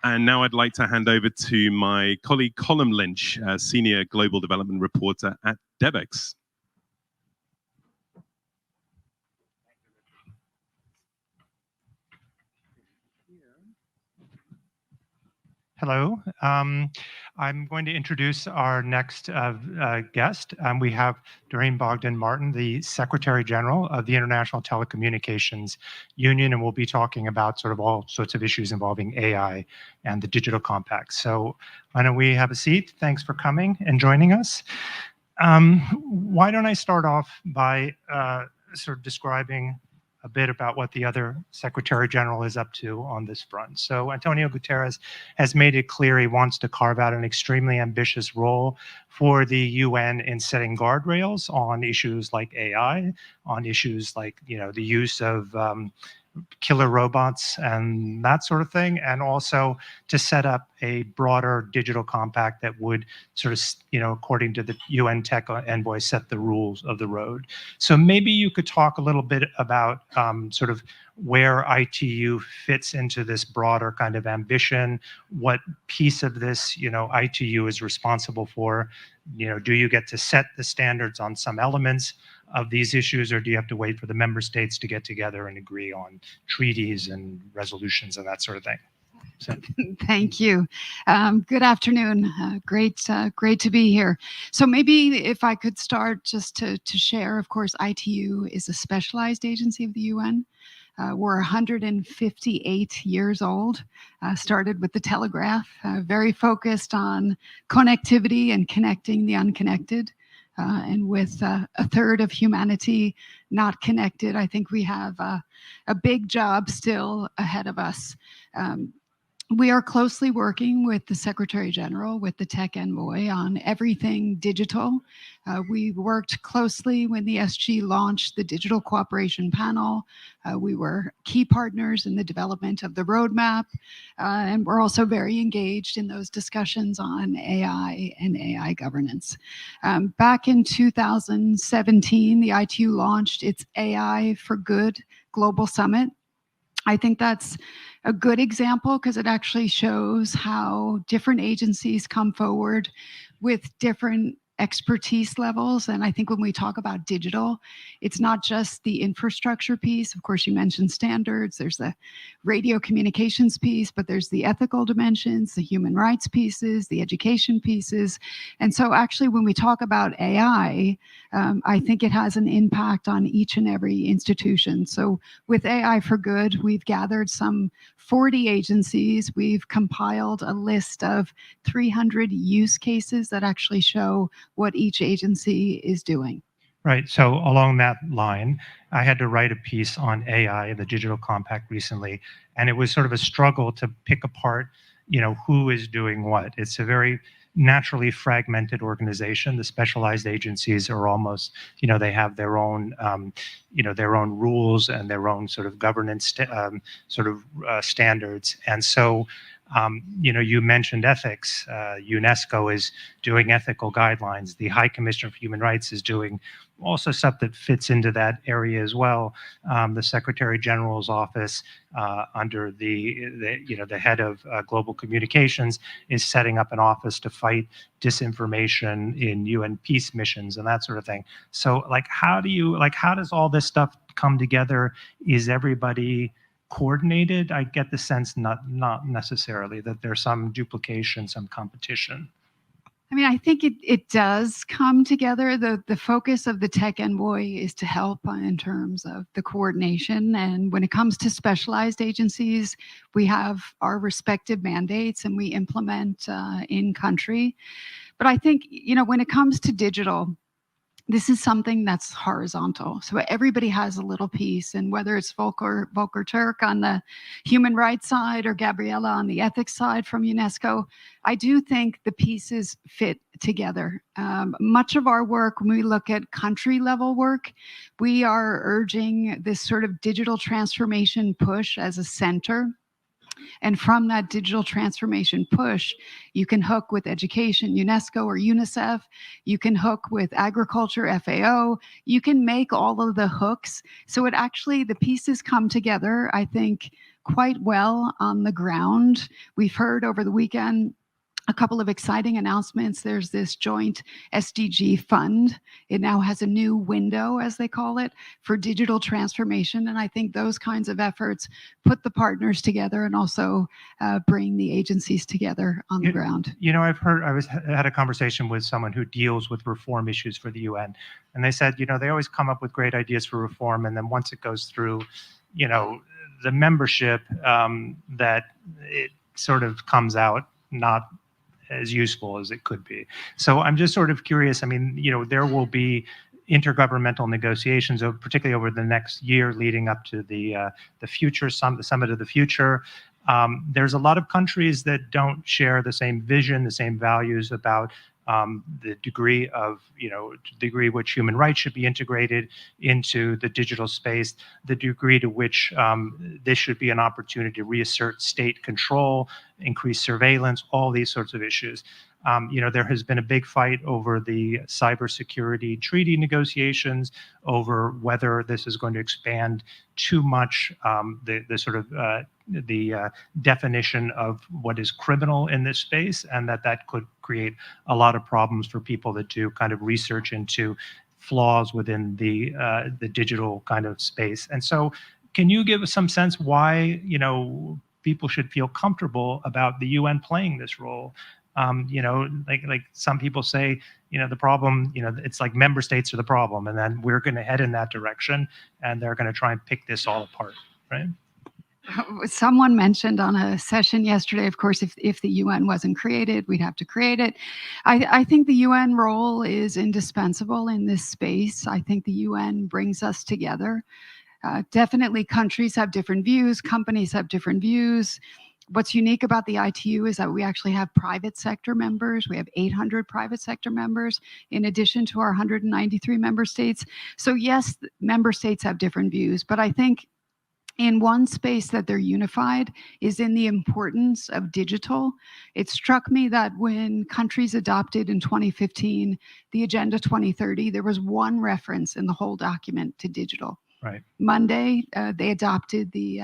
And now I'd like to hand over to my colleague Colum Lynch, Senior Global Development Reporter at Devex. Hello. I'm going to introduce our next guest. We have Doreen Bogdan-Martin, the Secretary General of the International Telecommunications Union, and we'll be talking about sort of all sorts of issues involving AI and the digital compact. So why don't we have a seat? Thanks for coming and joining us. Why don't I start off by sort of describing a bit about what the other Secretary General is up to on this front. So Antonio Guterres has made it clear he wants to carve out an extremely ambitious role for the UN in setting guardrails on issues like AI, on issues like, you know, the use of killer robots and that sort of thing, and also to set up a broader digital compact that would sort of, you know, according to the UN Tech Envoy, set the rules of the road. So maybe you could talk a little bit about sort of where ITU fits into this broader kind of ambition, what piece of this, you know, ITU is responsible for. You know, do you get to set the standards on some elements of these issues, or do you have to wait for the member states to get together and agree on treaties and resolutions and that sort of thing? So. Thank you. Good afternoon. Great to be here. So maybe if I could start just to share, of course, ITU is a specialized agency of the UN. We're 158 years old, started with the telegraph, very focused on connectivity and connecting the unconnected. And with a third of humanity not connected, I think we have a big job still ahead of us. We are closely working with the Secretary General, with the Tech Envoy, on everything digital. We worked closely when the SG launched the Digital Cooperation Panel. We were key partners in the development of the roadmap, and we're also very engaged in those discussions on AI and AI governance. Back in 2017, the ITU launched its AI for Good Global Summit. I think that's a good example because it actually shows how different agencies come forward with different expertise levels. And I think when we talk about digital, it's not just the infrastructure piece. Of course, you mentioned standards. There's the radio communications piece, but there's the ethical dimensions, the human rights pieces, the education pieces. And so actually, when we talk about AI, I think it has an impact on each and every institution. So with AI for Good, we've gathered some 40 agencies. We've compiled a list of 300 use cases that actually show what each agency is doing. Right. So along that line, I had to write a piece on AI, the Digital Compact, recently, and it was sort of a struggle to pick apart, you know, who is doing what. It's a very naturally fragmented organization. The specialized agencies are almost, you know, they have their own, you know, their own rules and their own sort of governance standards. And so, you know, you mentioned ethics. UNESCO is doing ethical guidelines. The High Commissioner for Human Rights is doing also stuff that fits into that area as well. The Secretary General's office, under the head of global communications, is setting up an office to fight disinformation in UN peace missions and that sort of thing. So, how does all this stuff come together? Is everybody coordinated? I get the sense not necessarily, that there's some duplication, some competition. I mean, I think it does come together. The focus of the Tech Envoy is to help in terms of the coordination. And when it comes to specialized agencies, we have our respective mandates and we implement in country. But I think, you know, when it comes to digital, this is something that's horizontal. So everybody has a little piece, and whether it's Volker Turk on the human rights side or Gabriella on the ethics side from UNESCO, I do think the pieces fit together. Much of our work, when we look at country level work, we are urging this sort of digital transformation push as a center. And from that digital transformation push, you can hook with education, UNESCO or UNICEF. You can hook with agriculture, FAO. You can make all of the hooks. So it actually, the pieces come together, I think, quite well on the ground. We've heard over the weekend a couple of exciting announcements. There's this joint SDG fund. It now has a new window, as they call it, for digital transformation. And I think those kinds of efforts put the partners together and also bring the agencies together on the ground. You know, had a conversation with someone who deals with reform issues for the UN, and they said, you know, they always come up with great ideas for reform, and then once it goes through, you know, the membership, that it sort of comes out not as useful as it could be. So I'm just sort of curious. I mean, you know, there will be intergovernmental negotiations, particularly over the next year leading up to the future summit, the Summit of the Future. There's a lot of countries that don't share the same vision, the same values about the degree of, you know, degree which human rights should be integrated into the digital space, the degree to which this should be an opportunity to reassert state control, increase surveillance, all these sorts of issues. You know, there has been a big fight over the cybersecurity treaty negotiations, over whether this is going to expand too much the definition of what is criminal in this space, and that could create a lot of problems for people that do kind of research into flaws within the digital kind of space. And so, can you give us some sense why, you know, people should feel comfortable about the UN playing this role? You know, like some people say, you know, the problem, you know, it's like member states are the problem, and then we're going to head in that direction, and they're going to try and pick this all apart, right? Someone mentioned on a session yesterday, of course, if the UN wasn't created, we'd have to create it. I think the UN role is indispensable in this space. I think the UN brings us together. Definitely countries have different views, companies have different views. What's unique about the ITU is that we actually have private sector members. We have 800 private sector members in addition to our 193 member states. So yes, member states have different views, but I think in one space that they're unified is in the importance of digital. It struck me that when countries adopted in 2015 the Agenda 2030, there was one reference in the whole document to digital. Right. Monday, they adopted the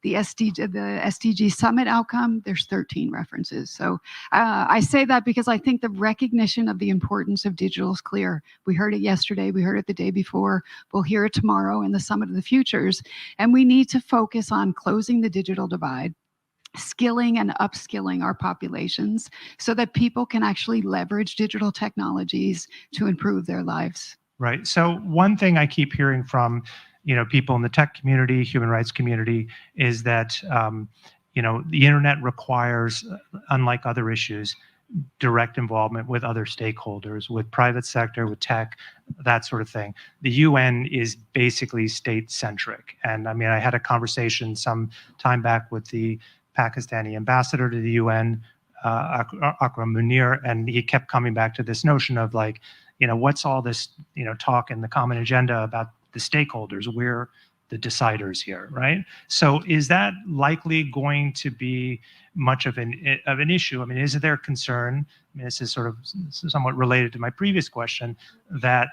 SDG summit outcome. There's 13 references. So I say that because I think the recognition of the importance of digital is clear. We heard it yesterday. We heard it the day before. We'll hear it tomorrow in the Summit of the Futures. And we need to focus on closing the digital divide, skilling and upskilling our populations so that people can actually leverage digital technologies to improve their lives. Right. So one thing I keep hearing from, you know, people in the tech community, human rights community, is that, you know, the internet requires, unlike other issues, direct involvement with other stakeholders, with private sector, with tech, that sort of thing. The UN is basically state-centric. And I mean, I had a conversation some time back with the Pakistani ambassador to the UN, Akram Munir, and he kept coming back to this notion of like, you know, what's all this, you know, talk in the common agenda about the stakeholders? We're the deciders here, right? So is that likely going to be much of an issue? I mean, is there concern? I mean, this is sort of somewhat related to my previous question, that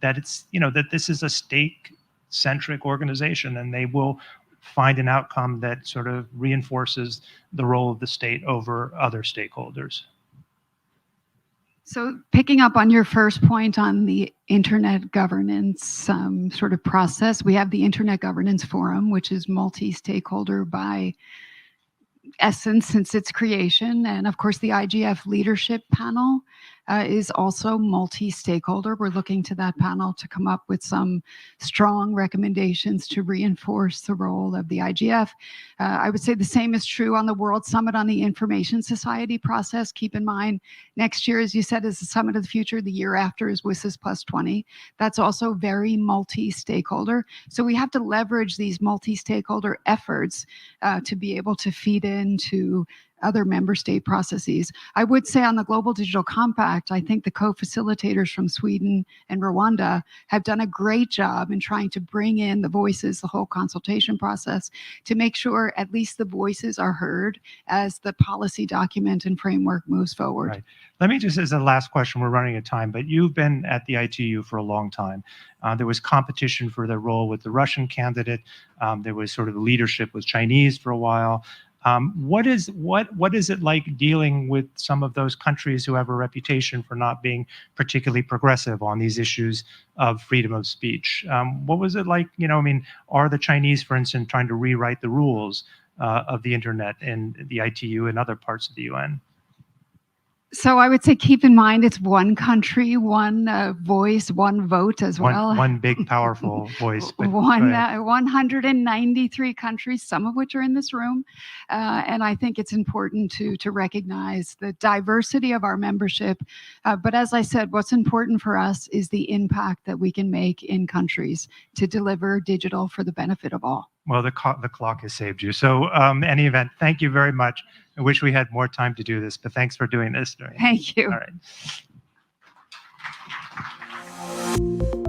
that it's, you know, that this is a state-centric organization, and they will find an outcome that sort of reinforces the role of the state over other stakeholders. So picking up on your first point on the internet governance sort of process, we have the Internet Governance Forum, which is multi-stakeholder by essence since its creation. And of course, the IGF leadership panel is also multi-stakeholder. We're looking to that panel to come up with some strong recommendations to reinforce the role of the IGF. I would say the same is true on the World Summit on the Information Society process. Keep in mind, next year, as you said, is the Summit of the Future. The year after is WSIS Plus 20. That's also very multi-stakeholder. So we have to leverage these multi-stakeholder efforts to be able to feed into other member state processes. I would say on the Global Digital Compact, I think the co-facilitators from Sweden and Rwanda have done a great job in trying to bring in the voices, the whole consultation process, to make sure at least the voices are heard as the policy document and framework moves forward. Right. Let me just, as a last question, we're running out of time, but you've been at the ITU for a long time. There was competition for the role with the Russian candidate. There was sort of leadership with Chinese for a while. What is it like dealing with some of those countries who have a reputation for not being particularly progressive on these issues of freedom of speech? What was it like? I mean, are the Chinese, for instance, trying to rewrite the rules of the internet in the ITU and other parts of the UN? So I would say keep in mind it's one country, one voice, one vote as well. One big, powerful voice. But 193 countries, some of which are in this room. And I think it's important to recognize the diversity of our membership. But as I said, what's important for us is the impact that we can make in countries to deliver digital for the benefit of all. Well, the clock has saved you. So any event, thank you very much. I wish we had more time to do this, but thanks for doing this, Doreen. Thank you. All right.